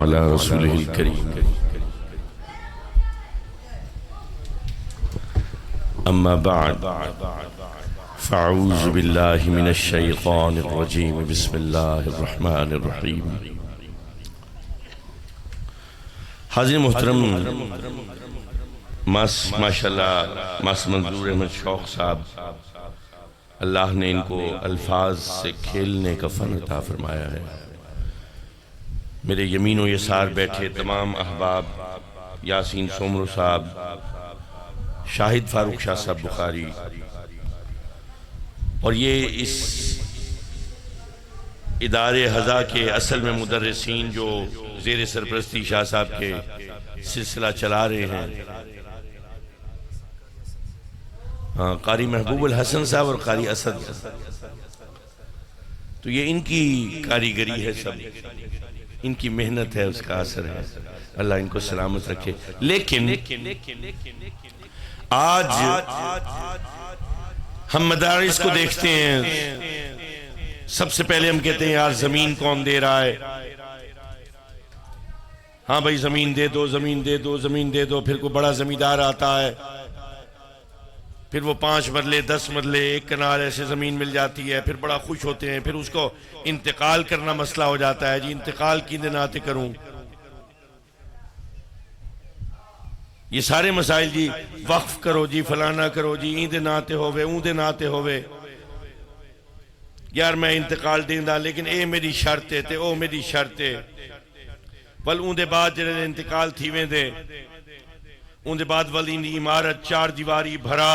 على رسوله الكريم أما بعد فأعوذ بالله من الشيطان الرجيم بسم الله الرحمن الرحيم. حاضرین محترم، ماشاءاللہ ماس منظور احمد شوق صاحب، اللہ نے ان کو الفاظ سے کھیلنے کا فن عطا فرمایا ہے. میرے یمین و یسار بیٹھے تمام احباب، یاسین سومرو صاحب، شاہد فاروق شاہ صاحب بخاری، اور یہ اس ادارے ہزا کے اصل میں مدرسین جو زیر سرپرستی شاہ صاحب کے سلسلہ چلا رہے ہیں، قاری محبوب الحسن صاحب اور قاری اسد، تو یہ ان کی کاریگری ہے، سب ان کی محنت ہے، اس کا اثر ہے. اللہ ان کو سلامت رکھے. لیکن آج ہم مدارس کو دیکھتے ہیں، سب سے پہلے ہم کہتے ہیں یار زمین کون دے رہا ہے؟ ہاں بھائی زمین دے دو، زمین دے دو، زمین دے دو. پھر کوئی بڑا زمیندار آتا ہے، پھر وہ 5 مرلے 10 مرلے 1 کنال ایسے زمین مل جاتی ہے، پھر بڑا خوش ہوتے ہیں. پھر اس کو انتقال کرنا مسئلہ ہو جاتا ہے. جی انتقال کی دن آتے کروں؟ یہ سارے مسائل، جی وقف کرو، جی فلانا کرو، جی این دن آتے ہوئے اون دن آتے ہوئے. یار میں انتقال دیں دا لیکن اے میری شرط ہے تے او میری شرط ہے. ول اون دے بعد جڑے انتقال تھی ویں دے، اون دے بعد والی عمارت 4 دیواری بھرا،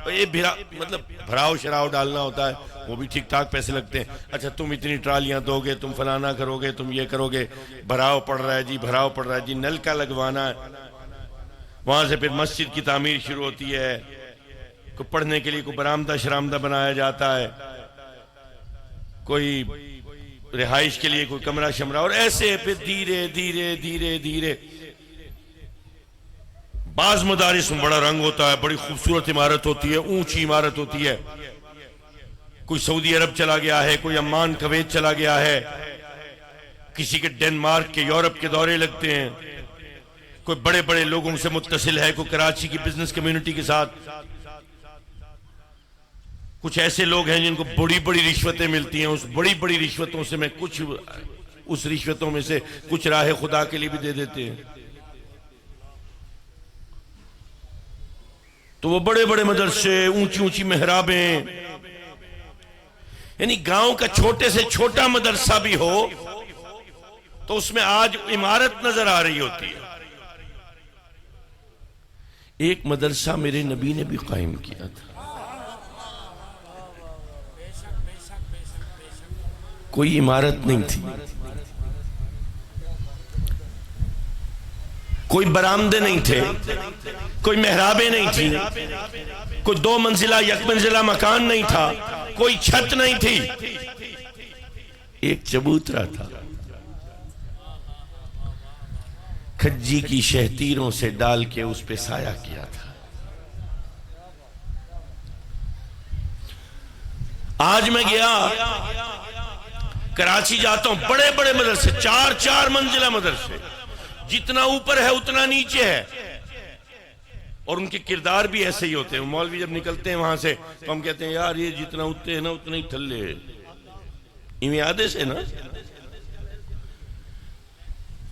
یہ مطلب بھراؤ شراؤ ڈالنا ہوتا ہے، وہ بھی ٹھیک ٹھاک پیسے لگتے ہیں. اچھا تم اتنی ٹرالیاں دو گے، تم فلانا کرو گے، تم یہ کرو گے، بھراؤ پڑ رہا ہے جی، بھراؤ پڑ رہا ہے جی. نل کا لگوانا ہے، وہاں سے پھر مسجد کی تعمیر شروع ہوتی ہے، کوئی پڑھنے کے لیے کوئی برآمدہ شرامدہ بنایا جاتا ہے، کوئی رہائش کے لیے کوئی کمرہ شمرہ، اور ایسے پھر دھیرے دھیرے دھیرے دھیرے. بعض مدارس میں بڑا رنگ ہوتا ہے، بڑی خوبصورت عمارت ہوتی ہے، اونچی عمارت ہوتی ہے. کوئی سعودی عرب چلا گیا ہے، کوئی عمان کویت چلا گیا ہے، کسی کے ڈنمارک کے یورپ کے دورے لگتے ہیں، کوئی بڑے بڑے لوگوں سے متصل ہے، کوئی کراچی کی بزنس کمیونٹی کے ساتھ. کچھ ایسے لوگ ہیں جن کو بڑی بڑی رشوتیں ملتی ہیں، اس بڑی بڑی رشوتوں سے میں کچھ، اس رشوتوں میں سے کچھ راہ خدا کے لیے بھی دے دیتے ہیں. تو وہ بڑے بڑے مدرسے، اونچی اونچی محرابیں، یعنی گاؤں کا چھوٹے سے چھوٹا مدرسہ بھی ہو تو اس میں آج عمارت نظر آ رہی ہوتی ہے. ایک مدرسہ میرے نبی نے بھی قائم کیا تھا، کوئی عمارت نہیں تھی، کوئی برآمدے نہیں تھے، کوئی محرابیں نہیں تھی، کوئی 2 منزلہ 1 منزلہ مکان نہیں تھا، کوئی چھت نہیں تھی، ایک چبوترا تھا. کھجی کی شہتیروں سے ڈال کے اس پہ سایہ کیا تھا. آج میں گیا کراچی جاتا ہوں، بڑے بڑے مدرسے، 4 منزلہ مدرسے، جتنا اوپر ہے اتنا نیچے ہے، اور ان کے کردار بھی ایسے ہی ہوتے ہیں. مولوی جب نکلتے ہیں وہاں سے تو ہم کہتے ہیں یار یہ جتنا اٹھتے ہیں نا اتنا ہی تھلے ہے، ایویں آدھے سے نا.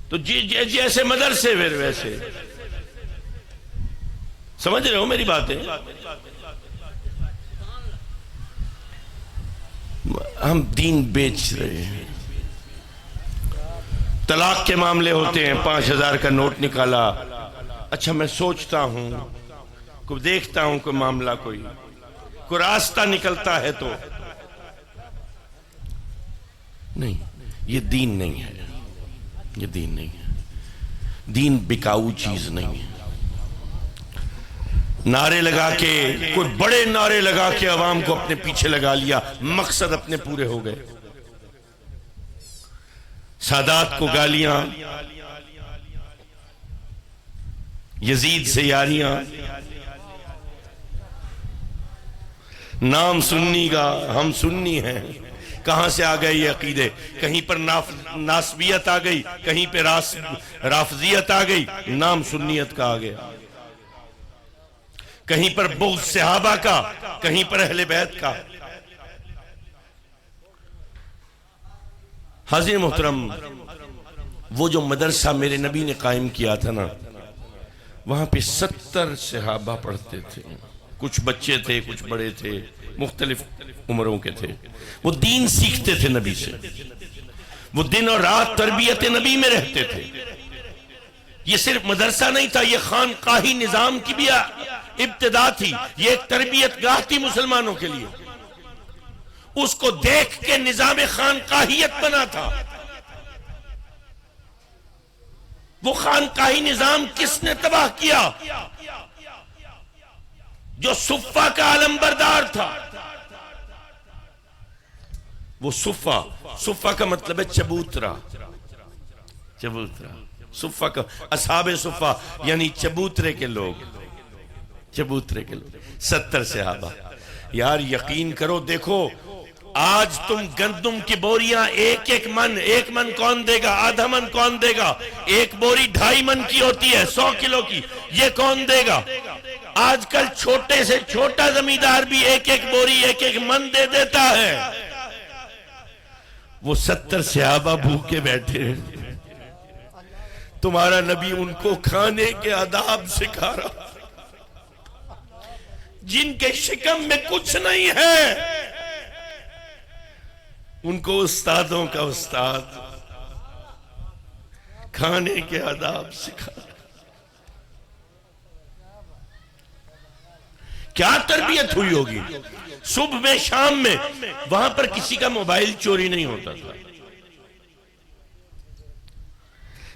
تو جیسے مدرسے پھر ویسے، سمجھ رہے ہو میری باتیں؟ ہم دین بیچ رہے ہیں. طلاق کے معاملے ہوتے ہیں، 5000 کا نوٹ نکالا. اچھا میں سوچتا ہوں، کوئی دیکھتا ہوں، کوئی معاملہ کوئی راستہ نکلتا ہے تو نہیں، یہ دین نہیں ہے، یہ دین نہیں ہے. دین بکاؤ چیز نہیں ہے. نعرے لگا کے، کوئی بڑے نعرے لگا کے عوام کو اپنے پیچھے لگا لیا، مقصد اپنے پورے ہو گئے. سادات کو گالیاں، یزید سے یاریاں، نام سنی کا، ہم سنی ہیں، کہاں سے آ گئے یہ عقیدے؟ کہیں پر ناسبیت آ گئی، کہیں پہ رافضیت آ گئی، نام سنیت کا آ گیا، کہیں پر بغض صحابہ کا، کہیں پر اہل بیت کا۔ حاضرین محترم، وہ جو مدرسہ میرے نبی نے قائم کیا تھا نا، وہاں پہ 70 صحابہ پڑھتے تھے، کچھ بچے تھے، کچھ بڑے تھے، مختلف عمروں کے تھے۔ وہ دین سیکھتے تھے نبی سے، وہ دن اور رات تربیت نبی میں رہتے تھے۔ یہ صرف مدرسہ نہیں تھا، یہ خانقاہی نظام کی بھی ابتدا تھی، یہ ایک تربیت گاہ تھی مسلمانوں کے لیے۔ اس کو دیکھ کے نظام خانقاہیت بنا تھا۔ وہ خانقاہی نظام کس نے تباہ کیا؟ جو صفہ کا علم بردار تھا۔ وہ صفہ کا مطلب ہے چبوترا، صفہ کا، اصحاب صفہ یعنی چبوترے کے لوگ، 70 صحابہ۔ یار یقین کرو، دیکھو آج تم گندم کی بوریاں ایک من کون دے گا؟ آدھا من کون دے گا؟ ایک بوری 2.5 من کی ہوتی ہے، 100 کلو کی، یہ کون دے گا؟ آج کل چھوٹے سے چھوٹا زمیندار بھی ایک بوری 1 من دے دیتا ہے۔ وہ 70 صحابہ بھوکے بیٹھے ہیں، تمہارا نبی ان کو کھانے کے آداب سکھا رہا، جن کے شکم میں کچھ نہیں ہے، ان کو استادوں کا استاد کھانے کے آداب سکھا۔ کیا تربیت ہوئی ہوگی؟ صبح میں شام میں وہاں پر کسی کا موبائل چوری نہیں ہوتا تھا۔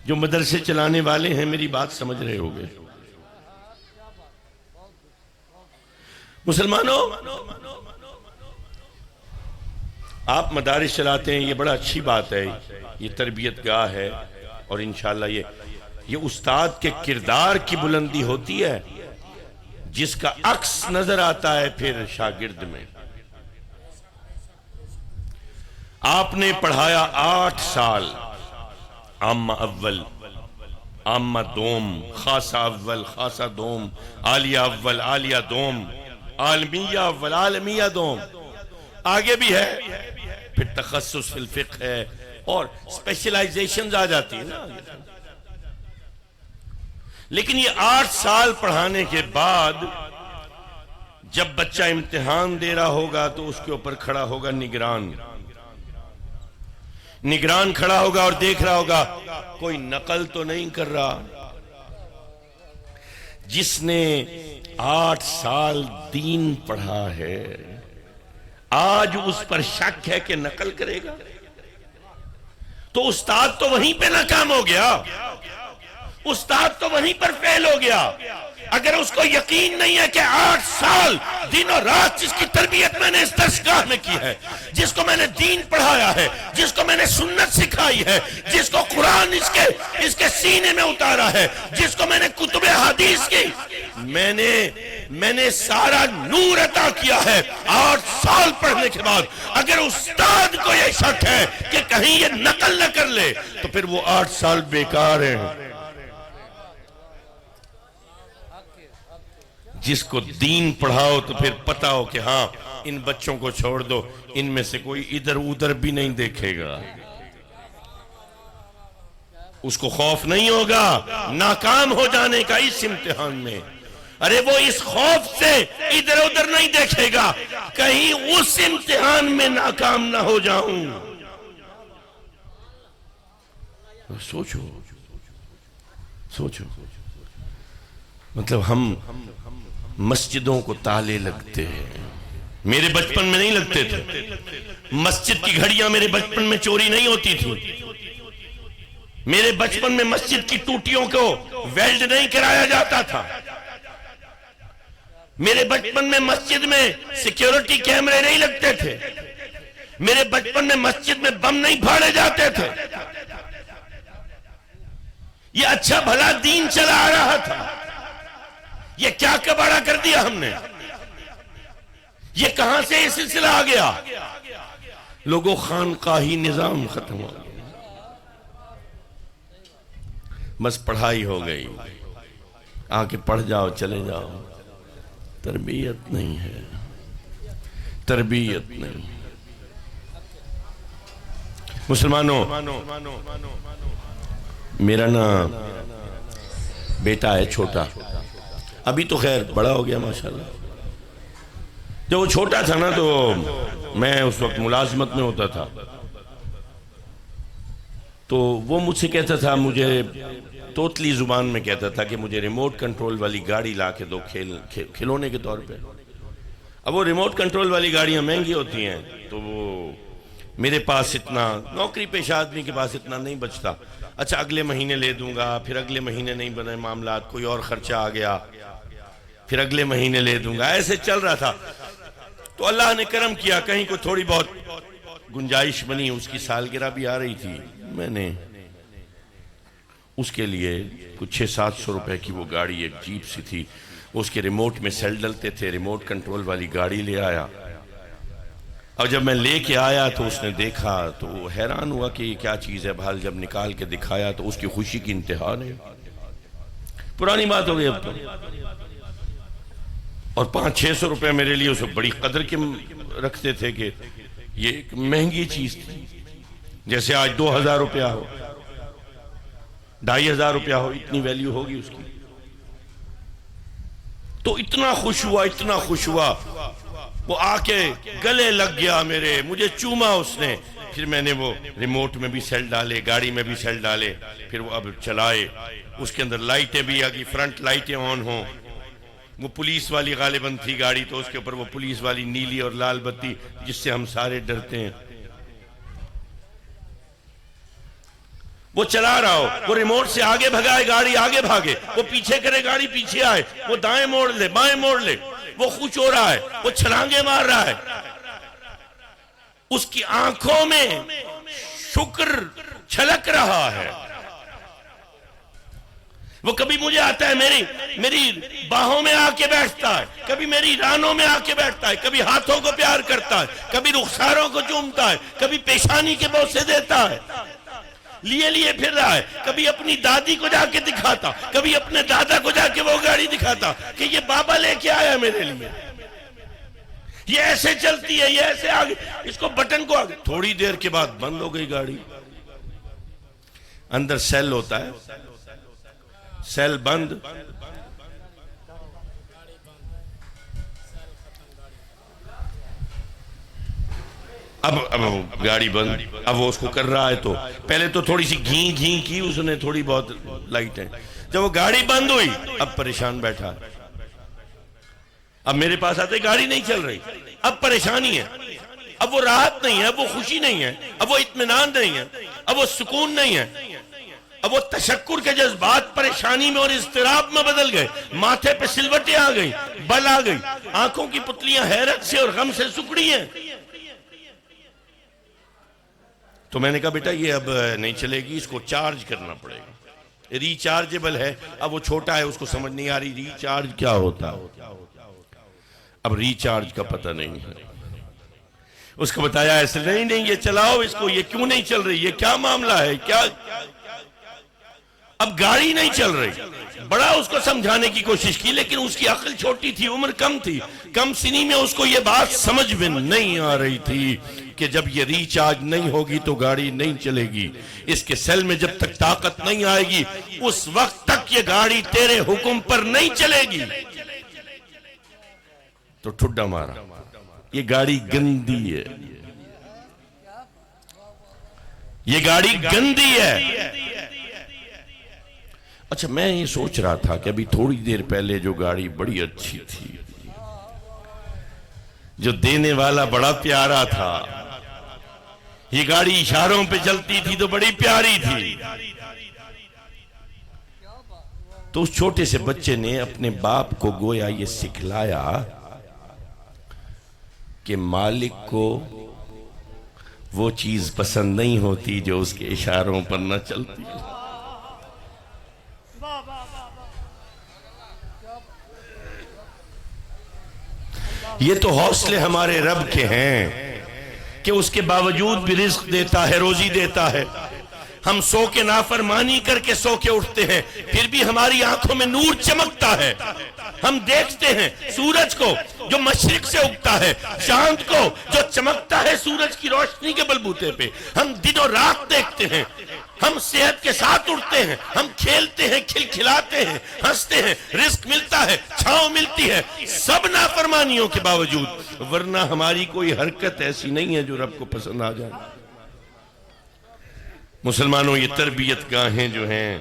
جو مدرسے چلانے والے ہیں میری بات سمجھ رہے ہوگے۔ مسلمانوں، آپ مدارس چلاتے ہیں، یہ بڑا اچھی بات ہے، یہ تربیت گاہ ہے، اور انشاءاللہ یہ استاد کے کردار کی بلندی ہوتی ہے، جس کا عکس نظر آتا ہے پھر شاگرد میں۔ آپ نے پڑھایا 8 سال، عامہ اول، عامہ دوم، خاصہ اول، خاصہ دوم، عالیہ اول، عالیہ دوم، عالمیہ اول، عالمیہ دوم، آگے بھی ہے، پھر تخصص فی الفقہ ہے، اور اسپیشلائزیشنز آ جاتی ہیں نا۔ لیکن یہ 8 سال پڑھانے کے بعد جب بچہ امتحان دے رہا ہوگا تو اس کے اوپر کھڑا ہوگا نگران کھڑا ہوگا اور دیکھ رہا ہوگا کوئی نقل تو نہیں کر رہا۔ جس نے 8 سال دین پڑھا ہے، آج اس پر شک ہے کہ نقل کرے گا، تو استاد تو وہیں پہ ناکام ہو گیا، استاد تو وہیں پر فیل ہو گیا۔ اگر اس کو یقین نہیں ہے کہ 8 سال دن اور رات جس کی تربیت میں نے اس درسگاہ میں کی ہے، جس کو میں نے دین پڑھایا ہے، جس کو میں نے سنت سکھائی ہے، جس کو قرآن اس کے سینے میں اتارا ہے، جس کو میں نے کتب حدیث کی، میں نے سارا نور عطا کیا ہے، 8 سال پڑھنے کے بعد اگر استاد کو یہ شک ہے کہ کہیں یہ نقل نہ کر لے، تو پھر وہ 8 سال بیکار ہیں۔ جس کو دین پڑھاؤ تو پھر پتا ہو کہ ہاں ان بچوں کو چھوڑ دو، ان میں سے کوئی ادھر ادھر بھی نہیں دیکھے گا، اس کو خوف نہیں ہوگا ناکام ہو جانے کا اس امتحان میں۔ ارے وہ اس خوف سے ادھر ادھر نہیں دیکھے گا کہیں اس امتحان میں ناکام نہ ہو جاؤں۔ سوچو مطلب ہم مسجدوں کو تالے لگتے ہیں، میرے بچپن میں نہیں لگتے تھے، مسجد کی گھڑیاں میرے بچپن میں چوری نہیں ہوتی تھی، میرے بچپن میں مسجد کی ٹوٹیوں کو ویلڈ نہیں کرایا جاتا تھا، میرے بچپن میں مسجد میں سیکیورٹی کیمرے نہیں لگتے تھے، میرے بچپن میں مسجد میں بم نہیں پھاڑے جاتے تھے، یہ اچھا بھلا دین چلا آ رہا تھا۔ یہ کیا کباڑا کر دیا ہم نے؟ یہ کہاں سے یہ سلسلہ آ گیا؟ لوگوں خانقاہی نظام ختم ہو گیا، بس پڑھائی ہو گئی، آ کے پڑھ جاؤ چلے جاؤ، تربیت نہیں ہے، تربیت نہیں۔ مسلمانوں، میرا نا بیٹا ہے چھوٹا، ابھی تو خیر بڑا ہو گیا ماشاءاللہ۔ جب وہ چھوٹا تھا نا تو میں اس وقت ملازمت میں ہوتا تھا، تو وہ مجھ سے کہتا تھا، مجھے توتلی زبان میں کہتا تھا کہ مجھے ریموٹ کنٹرول والی گاڑی لا کے دو کھلونے کے طور پہ۔ اب وہ ریموٹ کنٹرول والی گاڑیاں مہنگی ہوتی ہیں، تو وہ میرے پاس اتنا، نوکری پیشہ آدمی کے پاس اتنا نہیں بچتا۔ اچھا اگلے مہینے لے دوں گا، پھر اگلے مہینے نہیں بنے معاملات، کوئی اور خرچہ آ گیا، پھر اگلے مہینے لے دوں گا، ایسے چل رہا تھا۔ تو اللہ نے کرم کیا، کہیں کو تھوڑی بہت گنجائش بنی، اس کی سالگرہ بھی آ رہی تھی، میں نے اس کے لیے کچھ 600-700 روپے کی وہ گاڑی، ایک جیپ سی تھی، اس کے ریموٹ میں سیل ڈلتے تھے، ریموٹ کنٹرول والی گاڑی لے آیا۔ اور جب میں لے کے آیا تو اس نے دیکھا تو وہ حیران ہوا کہ یہ کیا چیز ہے، بھال جب نکال کے دکھایا تو اس کی خوشی کی انتہا نہیں۔ پرانی بات ہو گئی اب تو، اور 500-600 روپے میرے لیے اسے بڑی قدر کے رکھتے تھے کہ یہ ایک مہنگی چیز تھی، جیسے آج 2000 روپیہ ہو، 2500 روپیہ ہو، اتنی ویلیو ہوگی اس کی۔ تو اتنا خوش ہوا، اتنا خوش ہوا، وہ آ کے گلے لگ گیا میرے، مجھے چوما اس نے۔ پھر میں نے وہ ریموٹ میں بھی سیل ڈالے، گاڑی میں بھی سیل ڈالے، پھر وہ اب چلائے، اس کے اندر لائٹیں بھی آگی، فرنٹ لائٹیں آن ہوں، وہ پولیس والی غالباً تھی گاڑی، تو اس کے اوپر وہ پولیس والی نیلی اور لال بتی جس سے ہم سارے ڈرتے ہیں، وہ چلا رہا ہو، وہ ریموٹ سے آگے بھگائے گاڑی آگے بھاگے، وہ پیچھے کرے گاڑی پیچھے آئے، وہ دائیں موڑ لے بائیں موڑ لے، وہ خوش ہو رہا ہے، وہ چھلانگے مار رہا ہے، اس کی آنکھوں میں شکر چھلک رہا ہے۔ وہ کبھی مجھے آتا ہے، میری باہوں میں آ کے بیٹھتا ہے، کبھی میری رانوں میں آ کے بیٹھتا ہے، کبھی ہاتھوں کو پیار کرتا ہے، کبھی رخساروں کو چومتا ہے، کبھی پیشانی کے بوسے دیتا ہے، لیے پھر رہا ہے، کبھی اپنی دادی کو جا کے دکھاتا، کبھی اپنے دادا کو جا کے وہ گاڑی دکھاتا کہ یہ بابا لے کے آیا میرے لیے، یہ ایسے چلتی ہے، یہ ایسے آگے، اس کو بٹن کو آگے۔ تھوڑی دیر کے بعد بند ہو گئی گاڑی، اندر سیل ہوتا ہے، سیل بند، اب گاڑی بند، اب وہ اس کو کر رہا ہے، تو پہلے تو تھوڑی سی گھیں کی اس نے، تھوڑی بہت لائٹیں، جب وہ گاڑی بند ہوئی اب پریشان بیٹھا، اب میرے پاس آتے گاڑی نہیں چل رہی، اب پریشانی ہے، اب وہ راحت نہیں ہے، اب وہ خوشی نہیں ہے، اب وہ اطمینان نہیں ہے، اب وہ سکون نہیں ہے، اب وہ تشکر کے جذبات پریشانی میں اور اضطراب میں بدل گئے، ماتھے پہ سلوٹیں آ گئی، بل آ گئی، آنکھوں کی پتلیاں حیرت سے اور غم سے سکڑی ہیں۔ تو میں نے کہا بیٹا یہ اب نہیں چلے گی، اس کو چارج کرنا پڑے گا، ریچارجبل ہے، اب وہ چھوٹا ہے، اس کو سمجھ نہیں آ رہی ریچارج کیا ہوتا، اب ریچارج کا پتہ نہیں ہے، اس کو بتایا ایسے نہیں یہ چلاؤ اس کو، یہ کیوں نہیں چل رہی، یہ کیا معاملہ ہے، کیا، اب گاڑی نہیں چل رہی، بڑا اس کو سمجھانے کی کوشش کی، لیکن اس کی عقل چھوٹی تھی، عمر کم تھی، کم سنی میں اس کو یہ بات سمجھ میں نہیں آ رہی تھی کہ جب یہ ریچارج نہیں ہوگی تو گاڑی نہیں چلے گی، اس کے سیل میں جب تک طاقت نہیں آئے گی اس وقت تک یہ گاڑی تیرے حکم پر نہیں چلے گی۔ تو ٹھڈا مارا، یہ گاڑی گندی ہے، یہ گاڑی گندی ہے۔ اچھا میں یہ سوچ رہا تھا کہ ابھی تھوڑی دیر پہلے جو گاڑی بڑی اچھی تھی، جو دینے والا بڑا پیارا تھا، یہ گاڑی اشاروں پہ چلتی تھی تو بڑی پیاری تھی، تو اس چھوٹے سے بچے نے اپنے باپ کو گویا یہ سکھلایا کہ مالک کو وہ چیز پسند نہیں ہوتی جو اس کے اشاروں پر نہ چلتی۔ یہ تو حوصلے ہمارے رب کے ہیں کہ اس کے باوجود بھی رزق دیتا ہے، روزی دیتا ہے۔ ہم سو کے نافرمانی کر کے سو کے اٹھتے ہیں، پھر بھی ہماری آنکھوں میں نور چمکتا ہے۔ ہم دیکھتے ہیں سورج کو جو مشرق سے اگتا ہے، چاند کو جو چمکتا ہے سورج کی روشنی کے بلبوتے پہ۔ ہم دن اور رات دیکھتے ہیں، ہم صحت کے ساتھ اٹھتے ہیں، ہم کھیلتے ہیں، کھلکھلاتے ہیں، ہنستے ہیں، رزق ملتا ہے، چھاؤں ملتی ہے، سب نافرمانیوں کے باوجود۔ ورنہ ہماری کوئی حرکت ایسی نہیں ہے جو رب کو پسند آ جائے۔ مسلمانوں، یہ تربیت گاہیں جو ہیں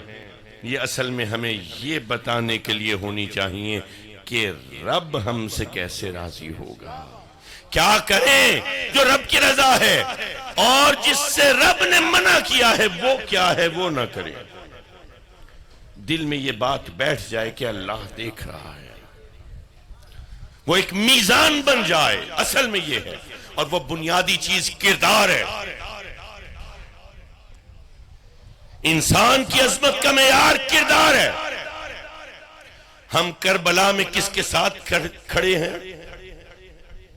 یہ اصل میں ہمیں یہ بتانے کے لیے ہونی چاہیے کہ رب ہم سے کیسے راضی ہوگا، کیا کریں جو رب کی رضا ہے، اور جس سے رب نے منع کیا ہے وہ کیا ہے وہ نہ کریں۔ دل میں یہ بات بیٹھ جائے کہ اللہ دیکھ رہا ہے، وہ ایک میزان بن جائے، اصل میں یہ ہے۔ اور وہ بنیادی چیز کردار ہے۔ انسان کی عظمت کا معیار کردار ہے۔ ہم کربلا میں کس کے ساتھ کھڑے ہیں؟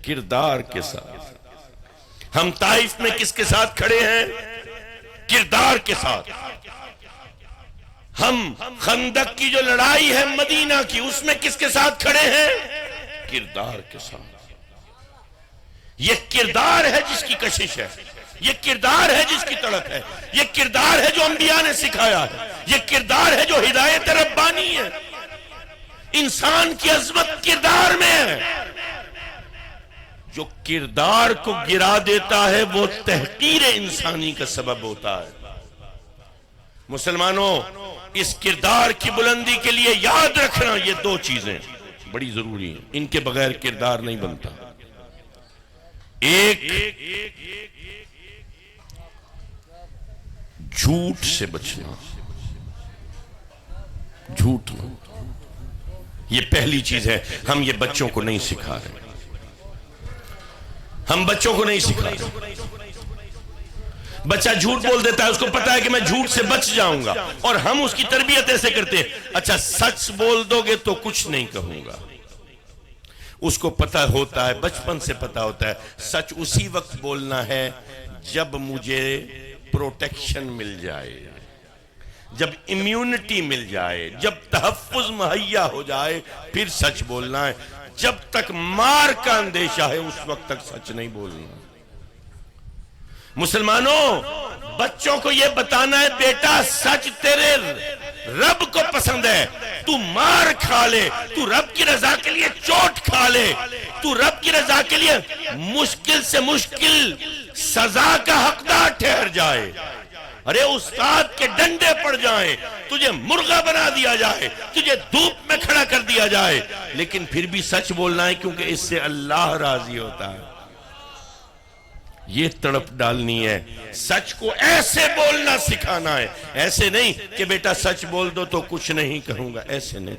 کردار کے ساتھ۔ ہم طائف میں کس کے ساتھ کھڑے ہیں؟ کردار کے ساتھ۔ ہم خندق کی جو لڑائی ہے مدینہ کی، اس میں کس کے ساتھ کھڑے ہیں؟ کردار کے ساتھ۔ یہ کردار ہے جس کی کشش ہے، یہ کردار ہے جس کی تڑپ ہے، یہ کردار ہے جو انبیاء نے سکھایا ہے، یہ کردار ہے جو ہدایت ربانی ہے۔ انسان کی عظمت کردار میں ہے۔ جو کردار کو گرا دیتا ہے وہ تحقیر انسانی کا سبب ہوتا ہے۔ مسلمانوں، اس کردار کی بلندی کے لیے یاد رکھنا یہ دو چیزیں بڑی ضروری ہیں، ان کے بغیر کردار نہیں بنتا۔ ایک، جھوٹ سے بچنا، جھوٹ نہ، یہ پہلی چیز ہے۔ ہم یہ بچوں کو نہیں سکھا رہے، ہم بچوں کو نہیں سکھا رہے۔ بچہ جھوٹ بول دیتا ہے، اس کو پتا ہے کہ میں جھوٹ سے بچ جاؤں گا، اور ہم اس کی تربیت ایسے کرتے ہیں، اچھا سچ بول دو گے تو کچھ نہیں کہوں گا۔ اس کو پتا ہوتا ہے، بچپن سے پتا ہوتا ہے، سچ اسی وقت بولنا ہے جب مجھے پروٹیکشن مل جائے، جب امیونٹی مل جائے، جب تحفظ مہیا ہو جائے، پھر سچ بولنا ہے۔ جب تک مار کا اندیشہ ہے اس وقت تک سچ نہیں بولنا۔ مسلمانوں، بچوں کو یہ بتانا ہے بیٹا سچ تیرے رب کو پسند ہے، تو مار کھا لے، تو رب کی رضا کے لیے چوٹ کھا لے، تو رب کی رضا کے لیے مشکل سے مشکل سزا کا حقدار ٹھہر جائے، ارے استاد کے ڈنڈے پڑ جائیں، تجھے مرغا بنا دیا جائے، تجھے دھوپ میں کھڑا کر دیا جائے، لیکن پھر بھی سچ بولنا ہے، کیونکہ اس سے اللہ راضی ہوتا ہے۔ یہ تڑپ ڈالنی ہے، سچ کو ایسے بولنا سکھانا ہے، ایسے نہیں کہ بیٹا سچ بول دو تو کچھ نہیں کہوں گا، ایسے نہیں۔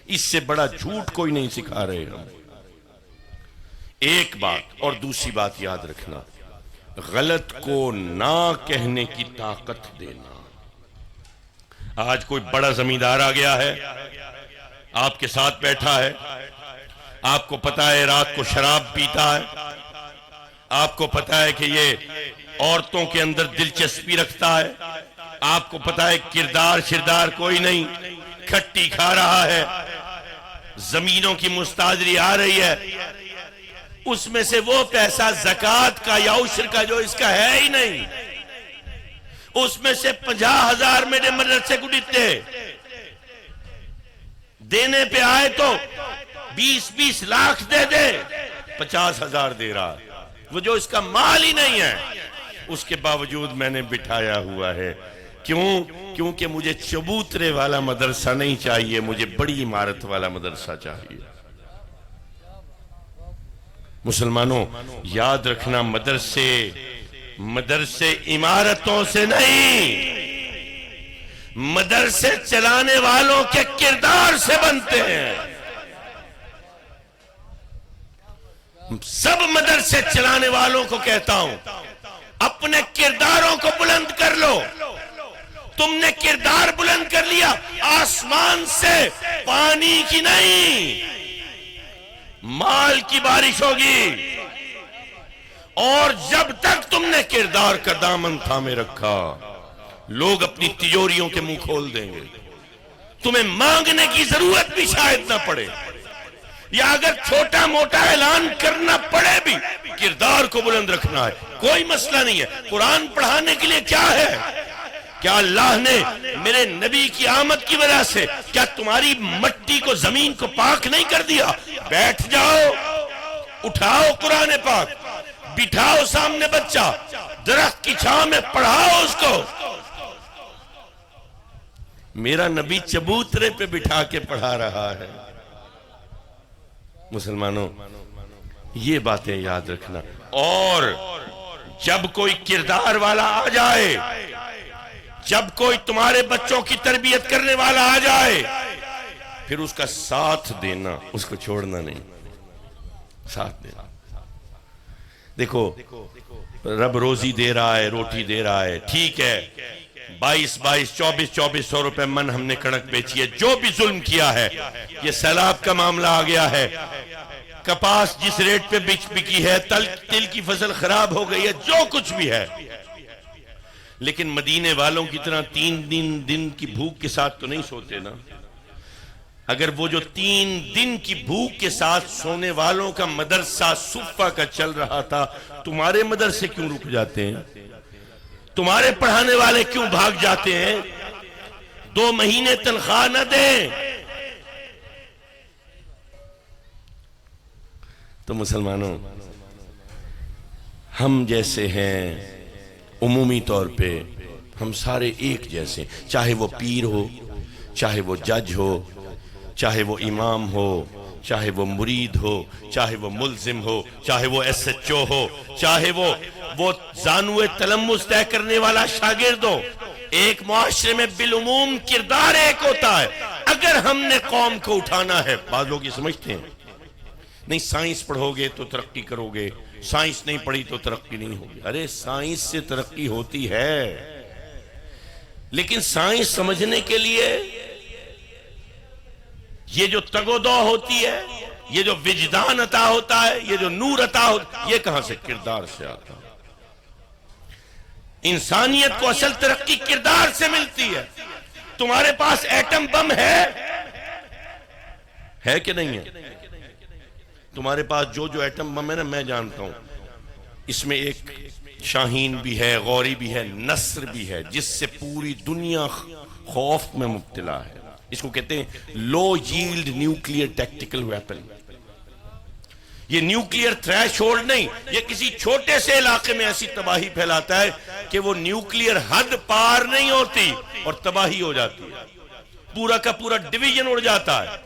اس سے بڑا جھوٹ کوئی نہیں سکھا رہے ہم۔ ایک بات، اور دوسری بات یاد رکھنا، غلط کو نہ کہنے کی طاقت دینا۔ آج کوئی بڑا زمیندار آ گیا ہے، آپ کے ساتھ بیٹھا ہے، آپ کو پتا ہے رات کو شراب پیتا ہے، آپ کو پتا ہے کہ یہ عورتوں کے اندر دلچسپی رکھتا ہے، آپ کو پتا ہے کردار شردار کوئی نہیں، کھٹی کھا رہا ہے، زمینوں کی مستاجری آ رہی ہے، اس میں سے وہ پیسہ زکوٰۃ کا یا عشر کا جو اس کا ہے ہی نہیں، اس میں سے 50,000 میرے مدرسے کو دیتے دینے پہ آئے تو 20 لاکھ دے دے، 50,000 دے رہا، وہ جو اس کا مال ہی نہیں ہے، اس کے باوجود میں نے بٹھایا ہوا ہے۔ کیونکہ مجھے چبوترے والا مدرسہ نہیں چاہیے، مجھے بڑی عمارت والا مدرسہ چاہیے۔ مسلمانوں، یاد رکھنا، مدرسے عمارتوں سے نہیں، مدرسے چلانے والوں کے کردار سے بنتے ہیں۔ سب مدرسے چلانے والوں کو کہتا ہوں، اپنے کرداروں کو بلند کر لو۔ تم نے کردار بلند کر لیا، آسمان سے پانی کی نہیں، مال کی بارش ہوگی، اور جب تک تم نے کردار کا دامن تھامے رکھا لوگ اپنی تجوریوں کے منہ کھول دیں گے، تمہیں مانگنے کی ضرورت بھی شاید نہ پڑے، یا اگر چھوٹا موٹا اعلان کرنا پڑے بھی کردار کو بلند رکھنا ہے، کوئی مسئلہ نہیں ہے۔ قرآن پڑھانے کے لیے کیا ہے؟ کیا اللہ نے میرے نبی کی آمد کی وجہ سے کیا تمہاری مٹی کو زمین کو پاک نہیں کر دیا؟ بیٹھ جاؤ، اٹھاؤ قرآن پاک، بٹھاؤ سامنے بچہ، درخت کی چھاؤں میں پڑھاؤ اس کو۔ میرا نبی چبوترے پہ بٹھا کے پڑھا رہا ہے۔ مسلمانوں یہ باتیں یاد رکھنا، اور جب کوئی کردار والا آ جائے، جب کوئی تمہارے بچوں کی تربیت کرنے والا آ جائے، پھر اس کا ساتھ دینا، اس کو چھوڑنا نہیں، ساتھ دینا۔ دیکھو رب روزی دے رہا ہے، روٹی دے رہا ہے، ٹھیک ہے، 2400 روپے من ہم نے کڑک بیچی ہے، جو بھی ظلم کیا ہے، یہ سیلاب کا معاملہ آ گیا ہے، کپاس جس ریٹ پہ بکی ہے، تل کی فصل خراب ہو گئی ہے، جو کچھ بھی ہے، لیکن مدینے والوں کی طرح 3 دن کی بھوک کے ساتھ تو نہیں سوتے نا۔ اگر وہ جو 3 دن کی بھوک کے ساتھ سونے والوں کا مدرسہ صفہ کا چل رہا تھا، تمہارے مدرسے کیوں رک جاتے ہیں؟ تمہارے پڑھانے والے کیوں بھاگ جاتے ہیں؟ 2 مہینے تنخواہ نہ دیں تو مسلمانوں ہم جیسے ہیں، عمومی طور پہ ہم سارے ایک جیسے، چاہے وہ پیر ہو، چاہے وہ جج ہو، چاہے وہ امام ہو، چاہے وہ مرید ہو، چاہے وہ ملزم ہو، چاہے وہ SHO ہو، چاہے وہ زانوِ تلمس طے کرنے والا شاگرد ہو، ایک معاشرے میں بالعموم کردار ایک ہوتا ہے۔ اگر ہم نے قوم کو اٹھانا ہے، بعض لوگ یہ سمجھتے ہیں نہیں سائنس پڑھو گے تو ترقی کرو گے، سائنس نہیں پڑھی تو ترقی نہیں ہوگی۔ ارے سائنس سے ترقی ہوتی ہے، لیکن سائنس سمجھنے کے لیے یہ جو تگ و دو ہوتی ہے، یہ جو وجدان عطا ہوتا ہے، یہ جو نور عطا ہوتا ہے، یہ کہاں سے؟ کردار سے آتا ہے۔ انسانیت کو اصل ترقی کردار سے ملتی ہے۔ تمہارے پاس ایٹم بم ہے کہ نہیں ہے؟ تمہارے پاس جو ایٹم بم ہے نا، میں جانتا ہوں اس میں ایک شاہین بھی ہے، غوری بھی ہے، نصر بھی ہے، جس سے پوری دنیا خوف میں مبتلا ہے۔ اس کو کہتے ہیں لو ییلڈ نیوکلیئر ٹیکٹیکل ویپن۔ یہ نیوکلیئر تھریش ہولڈ نہیں، یہ کسی چھوٹے سے علاقے میں ایسی تباہی پھیلاتا ہے کہ وہ نیوکلیئر حد پار نہیں ہوتی اور تباہی ہو جاتی ہے، پورا کا پورا ڈویژن اڑ جاتا ہے۔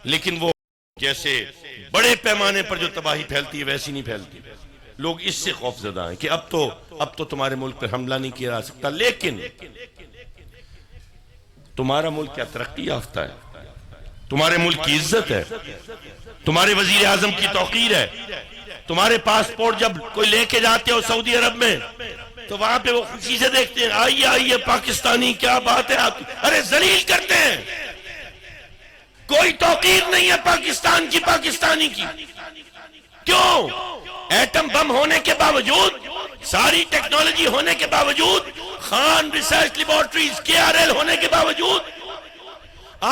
لیکن وہ جیسے بڑے پیمانے پر جو تباہی پھیلتی ہے ویسی نہیں پھیلتی۔ لوگ اس سے خوف زدہ ہیں کہ اب تو تمہارے ملک پر حملہ نہیں کیا جا سکتا۔ لیکن تمہارا ملک کیا ترقی یافتہ ہے؟ تمہارے ملک کی عزت ہے، تمہارے وزیر اعظم کی توقیر ہے۔ تمہارے پاسپورٹ جب کوئی لے کے جاتے ہو سعودی عرب میں تو وہاں پہ وہ خوشی سے دیکھتے ہیں، آئیے آئیے پاکستانی، کیا بات ہے آپ کی۔ ارے ذلیل کرتے ہیں، کوئی توقیر نہیں ہے پاکستان کی، پاکستانی کی۔ کیوں؟ ایٹم بم ہونے کے باوجود، ساری ٹیکنالوجی ہونے کے باوجود، خان ریسرچ لیبارٹریز KRL ہونے کے باوجود،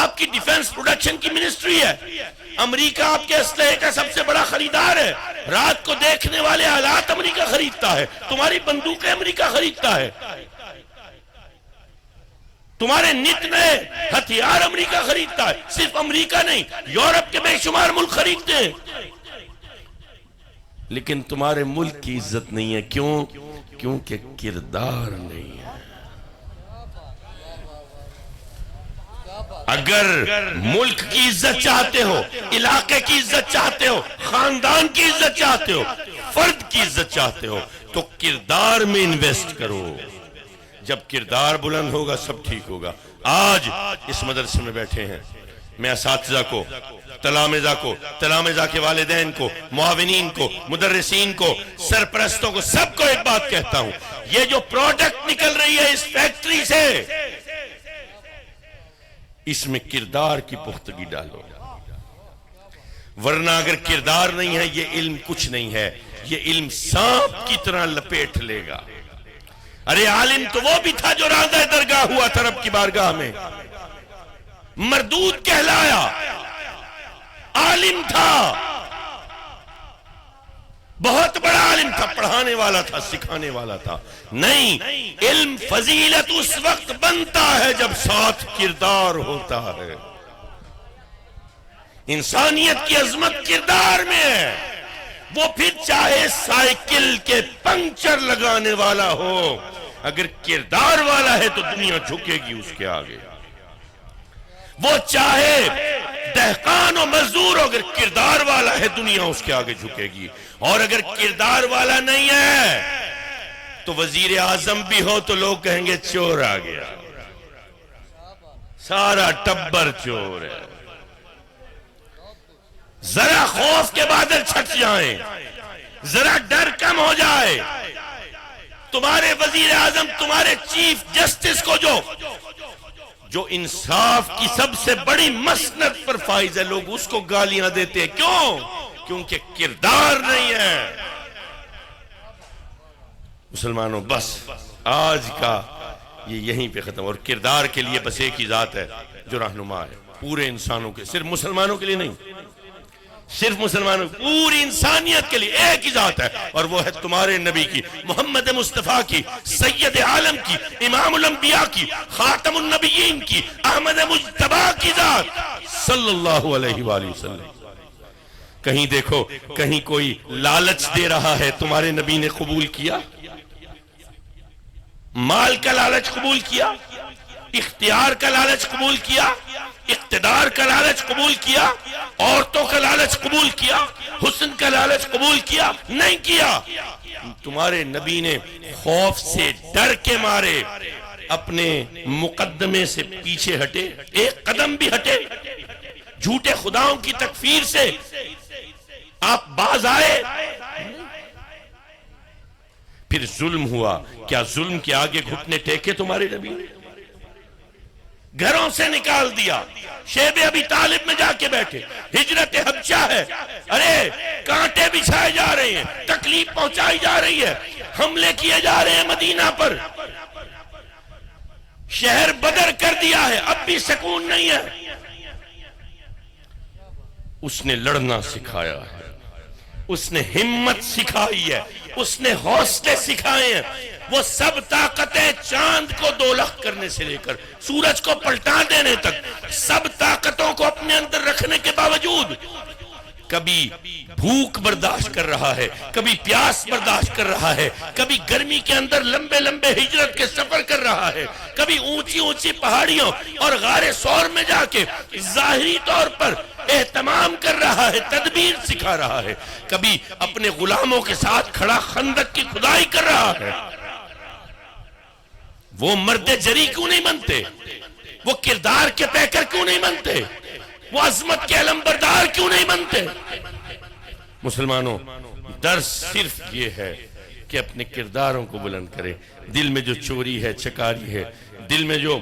آپ کی ڈیفنس پروڈکشن کی منسٹری ہے، امریکہ آپ کے اسلحے کا سب سے بڑا خریدار ہے، رات کو دیکھنے والے آلات امریکہ خریدتا ہے، تمہاری بندوقیں امریکہ خریدتا ہے، تمہارے نت نئے ہتھیار امریکہ خریدتا ہے۔ صرف امریکہ نہیں، یورپ کے بے شمار ملک خریدتے ہیں، لیکن تمہارے ملک کی عزت نہیں ہے۔ کیوں؟ کیونکہ کردار نہیں ہے۔ اگر ملک کی عزت چاہتے ہو، علاقے کی عزت چاہتے ہو، خاندان کی عزت چاہتے ہو، فرد کی عزت چاہتے ہو، تو کردار میں انویسٹ کرو۔ جب کردار بلند ہوگا سب ٹھیک ہوگا۔ آج اس مدرسے میں بیٹھے ہیں، میں اساتذہ کو، تلامذہ کے والدین کو، معاونین کو، مدرسین کو، سرپرستوں کو، سب کو ایک بات کہتا ہوں، یہ جو پروڈکٹ نکل رہی ہے اس فیکٹری سے، اس میں کردار کی پختگی ڈالو، ورنہ اگر کردار نہیں ہے یہ علم کچھ نہیں ہے۔ یہ علم سانپ کی طرح لپیٹ لے گا۔ ارے عالم تو وہ بھی تھا جو راندہ درگاہ ہوا تھا رب کی بارگاہ میں، مردود کہلایا، عالم تھا، بہت بڑا عالم تھا، پڑھانے والا تھا، سکھانے والا تھا۔ نہیں، علم فضیلت اس وقت بنتا ہے جب ساتھ کردار ہوتا ہے۔ انسانیت کی عظمت کردار میں ہے، وہ پھر چاہے سائیکل کے پنکچر لگانے والا ہو، اگر کردار والا ہے تو دنیا جھکے گی اس کے آگے۔ وہ چاہے دہقان و مزدور ہو، اگر کردار والا ہے دنیا اس کے آگے جھکے گی، اور اگر کردار والا نہیں ہے تو وزیر اعظم بھی ہو تو لوگ کہیں گے چور آ گیا، سارا ٹبر چور ہے۔ ذرا خوف کے بادل چھٹ جائیں، ذرا ڈر کم ہو جائے، تمہارے وزیر اعظم، تمہارے چیف جسٹس کو جو انصاف کی سب سے بڑی مسند پر فائز ہے، لوگ اس کو گالیاں دیتے ہیں۔ کیوں؟ کیونکہ کردار نہیں ہے۔ مسلمانوں، بس آج کا یہ یہیں پہ ختم، اور کردار کے لیے بس ایک ہی ذات ہے جو رہنما ہے پورے انسانوں کے، صرف مسلمانوں کے لیے نہیں، صرف مسلمانوں، پوری انسانیت کے لیے ایک ہی ذات ہے، اور وہ ہے تمہارے نبی کی، محمد مصطفیٰ کی، سید عالم کی، امام الانبیاء کی، خاتم النبیین کی، احمد مجتبیٰ کی ذات صلی اللہ علیہ وآلہ وسلم۔ کہیں دیکھو، کہیں کوئی لالچ دے رہا ہے، تمہارے نبی نے قبول کیا؟ مال کا لالچ قبول کیا؟ اختیار کا لالچ قبول کیا؟ اقتدار کا لالچ قبول کیا؟ عورتوں کا لالچ قبول کیا؟ حسن کا لالچ قبول کیا؟ نہیں کیا۔ تمہارے نبی نے خوف سے، ڈر کے مارے اپنے مقدمے سے پیچھے ہٹے، ایک قدم بھی ہٹے، جھوٹے خداؤں کی تکفیر سے آپ باز آئے۔ پھر ظلم ہوا، کیا ظلم کے آگے گھٹنے ٹیکے تمہارے نبی نے؟ گھروں سے نکال دیا، شیب ابی طالب میں جا کے بیٹھے، ہجرت حبشہ ہے، ارے کانٹے بچھائے جا رہے ہیں، تکلیف پہنچائی جا رہی ہے، حملے کیے جا رہے ہیں مدینہ پر، شہر بدر کر دیا ہے، اب بھی سکون نہیں ہے۔ اس نے لڑنا سکھایا ہے، اس نے ہمت سکھائی ہے، اس نے حوصلے سکھائے ہیں۔ وہ سب طاقتیں، چاند کو دولخت کرنے سے لے کر سورج کو پلٹا دینے تک، سب طاقتوں کو اپنے اندر رکھنے کے باوجود کبھی بھوک برداشت کر رہا ہے، کبھی پیاس برداشت کر رہا ہے، کبھی گرمی کے اندر لمبے لمبے ہجرت کے سفر کر رہا ہے، کبھی اونچی اونچی پہاڑیوں اور غار ثور میں جا کے ظاہری طور پر اہتمام کر رہا ہے، تدبیر سکھا رہا ہے، کبھی اپنے غلاموں کے ساتھ کھڑا خندق کی کھدائی کر رہا ہے۔ وہ مرد جری کیوں نہیں بنتے؟ وہ کردار کے پیکر کیوں نہیں بنتے؟ وہ عظمت کے علمبردار کیوں نہیں بنتے؟ مسلمانوں، درس صرف یہ ہے کہ اپنے کرداروں کو بلند کرے۔ دل میں جو چوری ہے، چکاری ہے، دل میں جو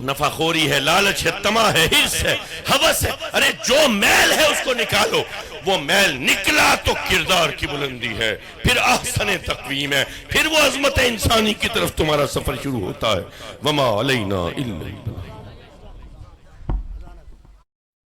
نفع خوری ہے، لالچ ہے، طمع ہے، حرص ہے، ہوس ہے، ارے جو میل ہے اس کو نکالو۔ وہ میل نکلا تو کردار کی بلندی ہے، پھر احسن تقویم ہے، پھر وہ عظمت انسانی کی طرف تمہارا سفر شروع ہوتا ہے۔ وما علینا الا